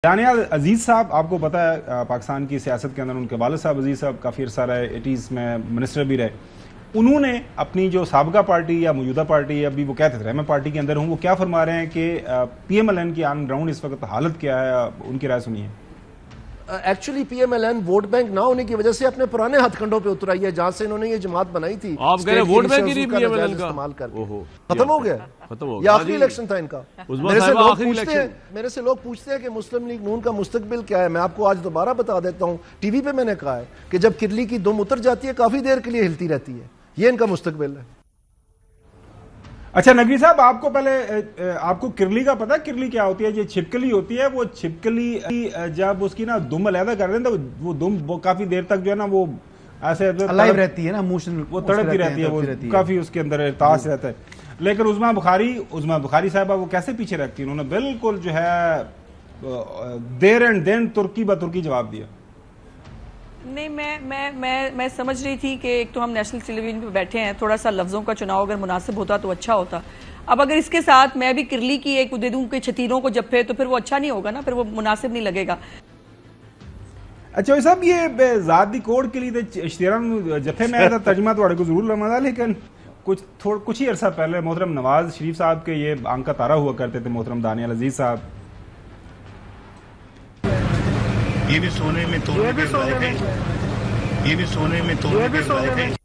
दानियाल अजीज साहब, आपको पता है पाकिस्तान की सियासत के अंदर उनके वालिद साहब अजीज साहब काफ़ी अर्सा रहे, 80s में मिनिस्टर भी रहे। उन्होंने अपनी जो साबका पार्टी या मौजूदा पार्टी, अभी वो कहते थे मैं पार्टी के अंदर हूँ, वो क्या फरमा रहे हैं कि PMLN की ऑन ग्राउंड इस वक्त हालत क्या है, उनकी राय सुनिए। एक्चुअली PMLN वोट बैंक ना होने की वजह से अपने पुराने हथकंडों पे उतर आई है, जहां से इन्होंने ये जमात बनाई थी। आप कह रहे वोट बैंक ही नहीं PMLN का इस्तेमाल करके खत्म हो गया, खत्म हो गया। आखिरी इलेक्शन था इनका। मेरे से लोग पूछते हैं कि मुस्लिम लीग नून का मुस्तकबिल क्या है। मैं आपको आज दोबारा बता देता हूँ, टीवी पे मैंने कहा है कि जब किरली की दुम उतर जाती है काफी देर के लिए हिलती रहती है, ये इनका मुस्तकबिल है। अच्छा नकवी साहब, आपको पहले आपको किरली का पता है किरली क्या होती है? ये छिपकली होती है। वो छिपकली जब उसकी ना दुम अलहदा कर दें तो वो दुम वो काफी देर तक जो है ना वो ऐसे अलाइव रहती है ना, इमोशनल वो तड़पती रहती है, वो काफी उसके अंदर एहसास रहता है। लेकिन उस्मा बुखारी साहबा वो कैसे पीछे रखती है? उन्होंने बिल्कुल जो है देर एंड देन तुर्की ब तुर्की जवाब दिया। नहीं, मैं समझ रही थी कि एक तो हम नेशनल टेलीविजन पे बैठे हैं, थोड़ा सा लफ्जों का चुनाव अगर मुनासिब होता तो अच्छा होता। अब अगर इसके साथ मैं भी किरली की एक दे दूं कि छतीरों को जप्फे, तो फिर वो अच्छा नहीं होगा ना, फिर वो मुनासिब नहीं लगेगा। अच्छा साहब, ये ज़ाती कोड के लिए जत्थे में आया था, तर्जमा तो को जरूर लगा, लेकिन कुछ ही अरसा पहले मोहतरम नवाज शरीफ साहब के ये आंख का तारा हुआ करते थे, मोहतरम दानियाल अजीज साहब। ये भी सोने में तोड़ने के लायक है, ये भी सोने में तोड़ने के लायक है।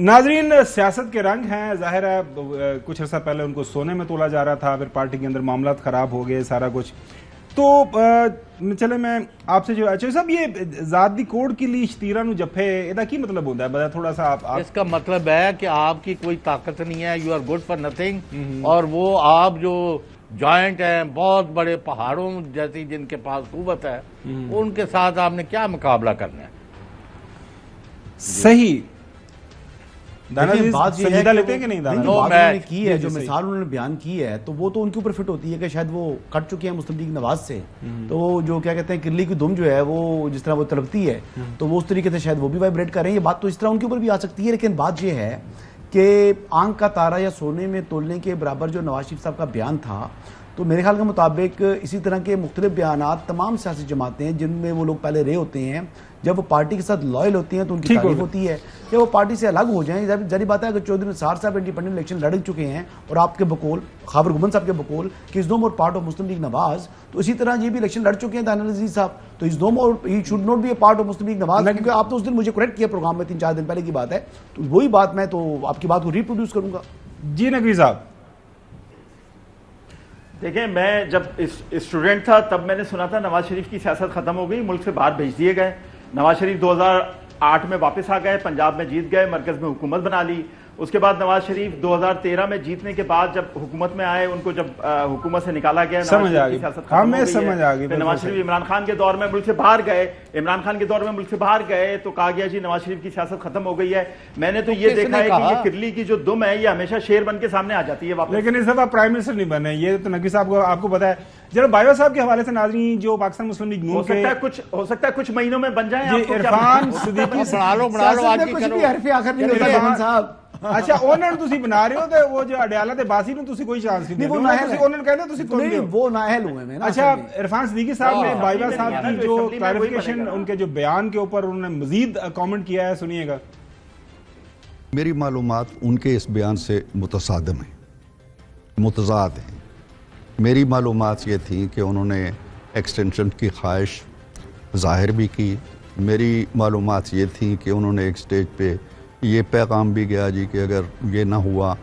नाजरीन, सियासत के रंग हैं, जाहिर है कुछ अर्सा पहले उनको सोने में तोला जा रहा था, फिर पार्टी के अंदर मामला खराब हो गए सारा कुछ। तो चले मैं आपसे जो अच्छा साहब, ये ज़ाती कोड के लिए इश्तीरा नु जफे एदा की मतलब होता है, बताया थोड़ा सा आप। इसका मतलब है कि आपकी कोई ताकत नहीं है, you are good for nothing. और वो आप जो जॉइंट हैं, बहुत बड़े पहाड़ों जैसी जिनके पास कुव्वत है, उनके साथ आपने क्या मुकाबला करना है? सही बात संजीदा लेते हैं कि नहीं? उन्होंने की है, जो मिसाल उन्होंने बयान की है, तो वो तो उनके ऊपर फिट होती है कि शायद वो कट चुके हैं मुस्लिम लीग नवाज से, तो जो क्या कहते हैं किरली की दुम जो है वो जिस तरह वो तड़पती है, तो वो उस तरीके से शायद वो भी वाइब्रेट कर रहे हैं। ये बात तो इस तरह उनके ऊपर भी आ सकती है। लेकिन बात ये है कि आंख का तारा या सोने में तोलने के बराबर जो नवाज शरीफ साहब का बयान था, तो मेरे ख्याल के मुताबिक इसी तरह के मुख्तलिफ बयानात तमाम सियासी जमातें जिनमें वो लोग पहले रहे होते हैं, जब वो पार्टी के साथ लॉयल होती हैं तो उनकी तारीफ होती है। जब वो पार्टी से अलग हो जाएं, जारी बात है, अगर चौधरी निसार साहब इंडिपेंडेंट इलेक्शन लड़ चुके हैं और आपके बकौल खाबर गुमन साहब के बकौल कि is no more part of Muslim League Nawaz, तो इसी तरह ये भी इलेक्शन लड़ चुके हैं दानियाल अजीज साहब, तो is no more, he should not be a part of Muslim League Nawaz. क्योंकि आपने उस दिन मुझे करेक्ट किया प्रोग्राम में, 3-4 दिन पहले की बात है, तो वही बात मैं तो आपकी बात को रिप्रोड्यूस करूंगा। जी नकवी साहब, देखें, मैं जब स्टूडेंट था तब मैंने सुना था नवाज शरीफ की सियासत खत्म हो गई, मुल्क से बाहर भेज दिए गए। नवाज शरीफ 2008 में वापस आ गए, पंजाब में जीत गए, मरकज में हुकूमत बना ली। उसके बाद नवाज शरीफ 2013 में जीतने के बाद जब हुकूमत में आए, उनको जब हुकूमत से निकाला गया, समझ आ गई, हमें समझ आ गई। नवाज शरीफ इमरान खान के दौर में मुल्क से बाहर गए, इमरान खान के दौर में मुल्क से बाहर गए, तो कहा गया जी नवाज शरीफ की सियासत खत्म हो गई है। मैंने तो ये देखा है कि ये किरली की जो दुम है ये हमेशा शेर बन के सामने आ जाती है वापस। लेकिन इस दफा प्राइम मिनिस्टर नहीं बने, ये तो नकवी साहब को आपको पता है। जरा बाइवा साहब के हवाले से नाज़रीन, जो पाकिस्तान मुस्लिम लीग नून हो सकता है कुछ महीनों में बन जाए। इरफान सिद्दीकी साहब, अच्छा ओनर ਤੁਸੀਂ ਬਣਾ ਰਹੇ ਹੋ ਤੇ ਉਹ ਜੋ ਅਡਿਆਲਾ ਤੇ ਬਾਸੀ ਨੂੰ ਤੁਸੀਂ ਕੋਈ ਚਾਂਸ ਨਹੀਂ वो नाहल ਤੁਸੀਂ ओनर कहते ਤੁਸੀਂ तुम नहीं, वो नाहल हुए मैं ना। अच्छा, इरफान सिद्दीकी साहब ने बाइवा साहब की जो क्लैरिफिकेशन उनके जो बयान के ऊपर उन्होंने मजीद कमेंट किया है, सुनिएगा। मेरी मालूमात उनके इस बयान से मुतसादम है, मुतजाद हैं। मेरी मालूमात ये थी कि उन्होंने एक्सटेंशन की ख्वाहिश जाहिर भी की। मेरी मालूमात ये थी कि उन्होंने एक स्टेज पे ये पैगाम भी गया जी कि अगर ये ना हुआ,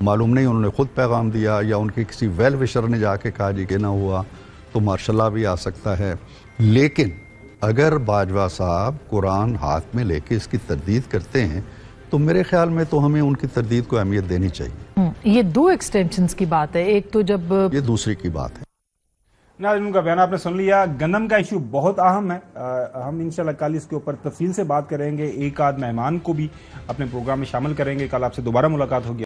मालूम नहीं उन्होंने खुद पैगाम दिया या उनके किसी वेल विशर ने जाके कहा जी कि ना हुआ तो मार्शल भी आ सकता है। लेकिन अगर बाजवा साहब कुरान हाथ में लेके इसकी तरदीद करते हैं तो मेरे ख्याल में तो हमें उनकी तरदीद को अहमियत देनी चाहिए। ये 2 एक्सटेंशंस की बात है, एक तो जब ये दूसरी की बात है ना। उनका बयान आपने सुन लिया। गंदम का इशू बहुत अहम है, हम इंशाल्लाह कल इसके ऊपर तफसील से बात करेंगे, एक आध मेहमान को भी अपने प्रोग्राम में शामिल करेंगे। कल आपसे दोबारा मुलाकात होगी।